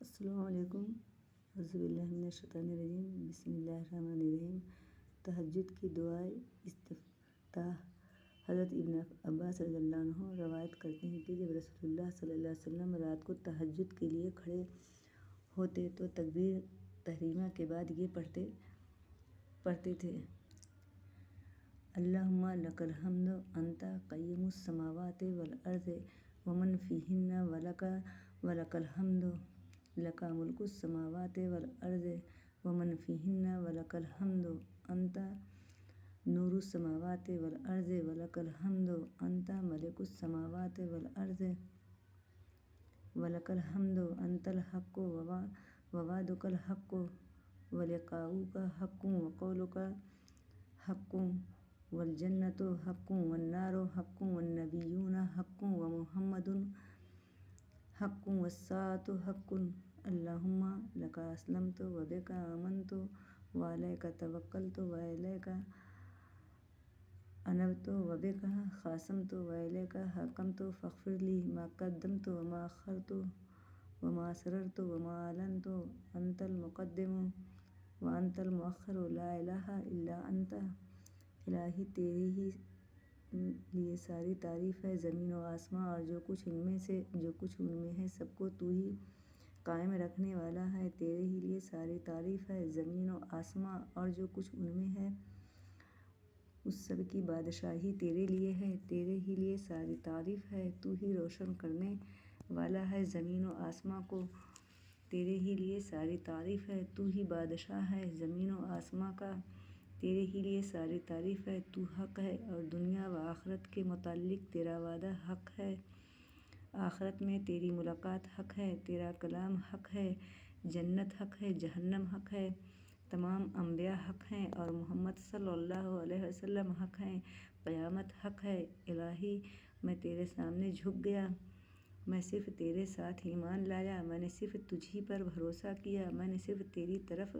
السلام علیکم۔ اعوذ باللہ من الشیطان الرجیم، بسم اللہ الرحمن الرحیم۔ تہجد کی دعائے استفتاح۔ حضرت ابن عباس رضی اللہ عنہ روایت کرتے ہیں کہ جب رسول اللہ صلی اللہ علیہ وسلم رات کو تہجد کے لیے کھڑے ہوتے تو تکبیر تحریمہ کے بعد یہ پڑھتے تھے: اللہم لک الحمد انت قیوم السماوات والارض ومن فیہن ولک الحمد لک ملک السماوات والارض ومن فیہن ولک الحمد انت نور السماوات والارض ولک الحمد انت ملک السماوات والارض ولک الحمد انت الحق ووعدک الحق ولقاؤک حق وقولک حق والجنۃ حق والنار حق والنبیون حق ومحمد حق والساعۃ حق اللہم لک اسلمت وبک آمنت وعلیک توکلت والیک انبت وبک خاصمت والیک حاکمت فاغفر لی ما قدمت وما اخرت وما اسررت وما اعلنت انت المقدم وانت المؤخر لا الہ الا انت۔ الہی تیرے ہی لیے ساری تعریف ہے، زمین و آسماں اور جو کچھ ان میں ہے سب کو تو ہی قائم رکھنے والا ہے۔ تیرے ہی لیے ساری تعریف ہے، زمین و آسماں اور جو کچھ ان میں ہے اس سب کی بادشاہی تیرے لیے ہے۔ تیرے ہی لیے ساری تعریف ہے، تو ہی روشن کرنے والا ہے زمین و آسماں کو۔ تیرے ہی لیے ساری تعریف ہے، تو ہی بادشاہ ہے زمین و آسماں کا۔ تیرے ہی لیے ساری تعریف ہے، تو حق ہے اور دنیا و آخرت کے متعلق تیرا وعدہ حق ہے۔ آخرت میں تیری ملاقات حق ہے، تیرا کلام حق ہے، جنت حق ہے، جہنم حق ہے، تمام انبیاء حق ہیں اور محمد صلی اللہ علیہ وسلم حق ہیں، قیامت حق ہے۔ الہی میں تیرے سامنے جھک گیا، میں صرف تیرے ساتھ ایمان لایا، میں نے صرف تجھ ہی پر بھروسہ کیا، میں نے صرف تیری طرف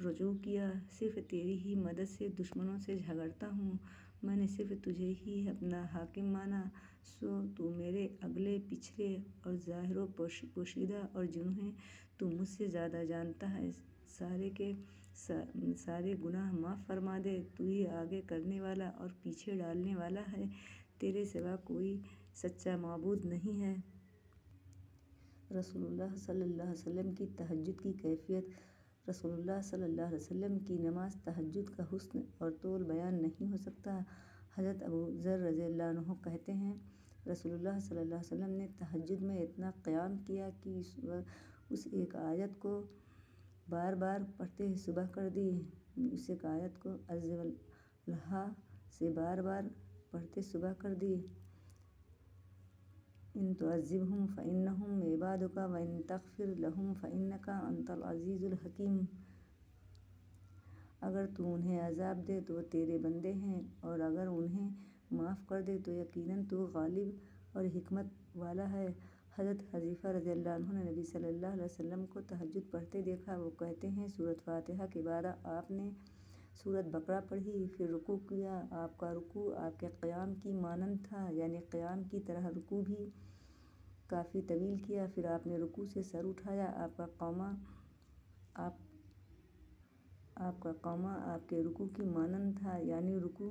رجوع کیا، صرف تیری ہی مدد سے دشمنوں سے جھگڑتا ہوں، میں نے صرف تجھے ہی اپنا حاکم مانا۔ سو تو میرے اگلے پچھلے اور ظاہر و پوشیدہ اور جنہیں تو مجھ سے زیادہ جانتا ہے سارے کے سارے گناہ معاف فرما دے۔ تو ہی آگے کرنے والا اور پیچھے ڈالنے والا ہے، تیرے سوا کوئی سچا معبود نہیں ہے۔ رسول اللہ صلی اللہ علیہ وسلم کی تہجد کی کیفیت۔ رسول اللہ صلی اللہ علیہ وسلم کی نماز تہجد کا حسن اور طول بیان نہیں ہو سکتا۔ حضرت ابو ذر رضی اللہ عنہ کہتے ہیں، رسول اللہ صلی اللہ علیہ وسلم نے تہجد میں اتنا قیام کیا کہ اس ایک آیت کو بار بار پڑھتے صبح کر دی، اس ایک آیت کو عز والضحیٰ سے بار بار پڑھتے صبح کر دی: ان تعذبہم فانہم عبادک وان تغفر لہم فانک انت العزیز الحکیم۔ اگر تو انہیں عذاب دے تو وہ تیرے بندے ہیں اور اگر انہیں معاف کر دے تو یقیناً تو غالب اور حکمت والا ہے۔ حضرت حذیفہ رضی اللہ عنہ نے نبی صلی اللہ علیہ وسلم کو تہجد پڑھتے دیکھا۔ وہ کہتے ہیں، سورۃ فاتحہ کے بعد آپ نے سورۃ بقرہ پڑھی، پھر رکوع کیا۔ آپ کا رکوع آپ کے قیام کی مانند تھا، یعنی قیام کی طرح رکوع بھی کافی طویل کیا۔ پھر آپ نے رکوع سے سر اٹھایا، آپ کا قومہ آپ کے رکوع کی مانند تھا، یعنی رکوع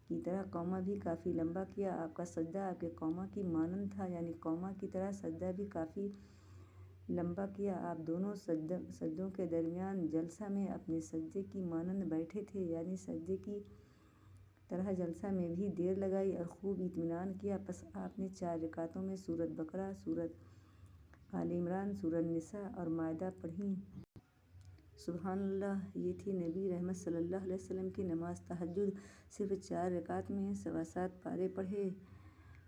کی طرح قومہ بھی کافی لمبا کیا۔ آپ کا سجدہ آپ کے قومہ کی مانند تھا، یعنی قومہ کی طرح سجدہ بھی کافی لمبا کیا۔ آپ دونوں سجدوں کے درمیان جلسہ میں اپنے سجدے کی مانند بیٹھے تھے، یعنی سجدے کی طرح جلسہ میں بھی دیر لگائی اور خوب اطمینان کیا۔ پس آپ نے 4 رکعتوں میں سورۃ بقرہ، سورۃ آل عمران، سورۃ نساء اور مائدہ پڑھیں۔ سبحان اللہ! یہ تھی نبی رحمت صلی اللہ علیہ وسلم کی نماز تہجد۔ صرف 4 رکعات میں 7.25 پارے پڑھے،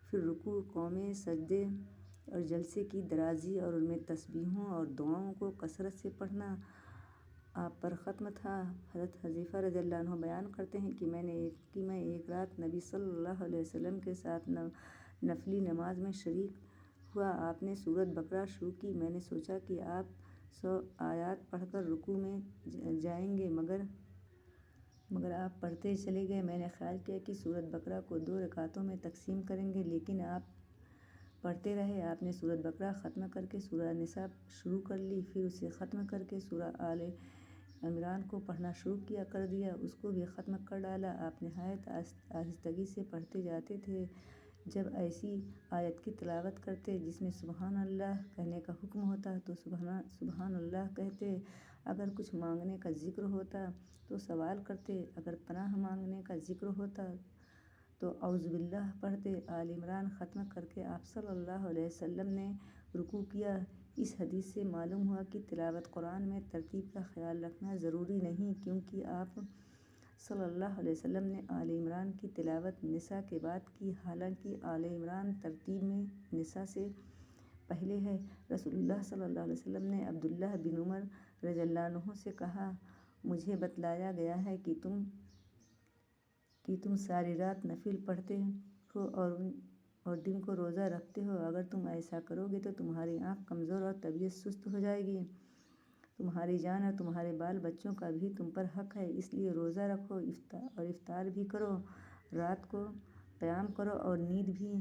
پھر رکوع، قومیں، سجدے اور جلسے کی درازی اور ان میں تسبیحوں اور دعاؤں کو کثرت سے پڑھنا آپ پر ختم تھا۔ حضرت حذیفہ رضی اللہ عنہ بیان کرتے ہیں کہ میں ایک رات نبی صلی اللہ علیہ وسلم کے ساتھ نفلی نماز میں شریک ہوا۔ آپ نے سورۃ بقرہ شروع کی، میں نے سوچا کہ آپ 100 آیات پڑھ کر رکوع میں جائیں گے، مگر آپ پڑھتے چلے گئے۔ میں نے خیال کیا کہ سورۃ بقرہ کو 2 رکعتوں میں تقسیم کریں گے، لیکن آپ پڑھتے رہے۔ آپ نے سورۃ بقرہ ختم کر کے سورہ نساء شروع کر لی، پھر اسے ختم کر کے سورہ آل عمران کو پڑھنا شروع کر دیا، اس کو بھی ختم کر ڈالا۔ آپ نہایت آہستگی سے پڑھتے جاتے تھے۔ جب ایسی آیت کی تلاوت کرتے جس میں سبحان اللہ کہنے کا حکم ہوتا تو سبحان اللہ کہتے، اگر کچھ مانگنے کا ذکر ہوتا تو سوال کرتے، اگر پناہ مانگنے کا ذکر ہوتا تو اعوذ باللہ پڑھتے۔ آل عمران ختم کر کے آپ صلی اللہ علیہ وسلم نے رکوع کیا۔ اس حدیث سے معلوم ہوا کہ تلاوت قرآن میں ترتیب کا خیال رکھنا ضروری نہیں، کیونکہ آپ صلی اللہ علیہ وسلم نے آل عمران کی تلاوت نساء کے بعد کی، حالانکہ آل عمران ترتیب میں نساء سے پہلے ہے۔ رسول اللہ صلی اللہ علیہ وسلم نے عبداللہ بن عمر رضی اللہ عنہ سے کہا، مجھے بتلایا گیا ہے کہ تم ساری رات نفل پڑھتے ہو اور دن کو روزہ رکھتے ہو۔ اگر تم ایسا کرو گے تو تمہاری آنکھ کمزور اور طبیعت سست ہو جائے گی۔ تمہاری جان اور تمہارے بال بچوں کا بھی تم پر حق ہے، اس لیے روزہ رکھو اور افطار بھی کرو، رات کو قیام کرو اور نیند بھی۔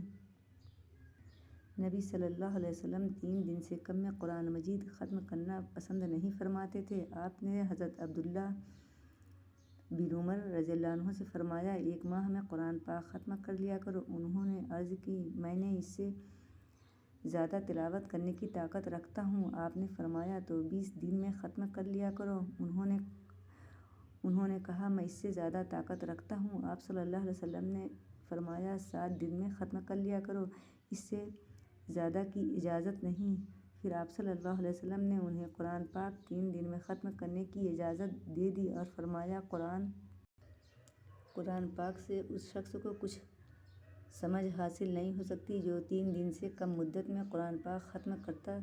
نبی صلی اللہ علیہ وسلم 3 دن سے کم میں قرآن مجید ختم کرنا پسند نہیں فرماتے تھے۔ آپ نے حضرت عبداللہ بن عمر رضی اللہ عنہ سے فرمایا، 1 ماہ میں قرآن پاک ختم کر لیا کرو۔ انہوں نے عرض کی، میں نے اس سے زیادہ تلاوت کرنے کی طاقت رکھتا ہوں۔ آپ نے فرمایا، تو 20 دن میں ختم کر لیا کرو۔ انہوں نے کہا، میں اس سے زیادہ طاقت رکھتا ہوں۔ آپ صلی اللہ علیہ وسلم نے فرمایا، 7 دن میں ختم کر لیا کرو، اس سے زیادہ کی اجازت نہیں۔ پھر آپ صلی اللہ علیہ وسلم نے انہیں قرآن پاک 3 دن میں ختم کرنے کی اجازت دے دی اور فرمایا، قرآن پاک سے اس شخص کو کچھ سمجھ حاصل نہیں ہو سکتی جو 3 دن سے کم مدت میں قرآن پاک ختم کرتا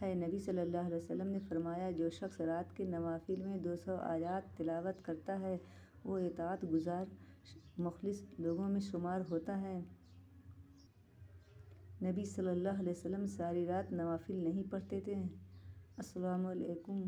ہے۔ نبی صلی اللہ علیہ وسلم نے فرمایا، جو شخص رات کے نوافل میں 200 آیات تلاوت کرتا ہے وہ اطاعت گزار مخلص لوگوں میں شمار ہوتا ہے۔ نبی صلی اللہ علیہ وسلم ساری رات نوافل نہیں پڑھتے تھے۔ السلام علیکم۔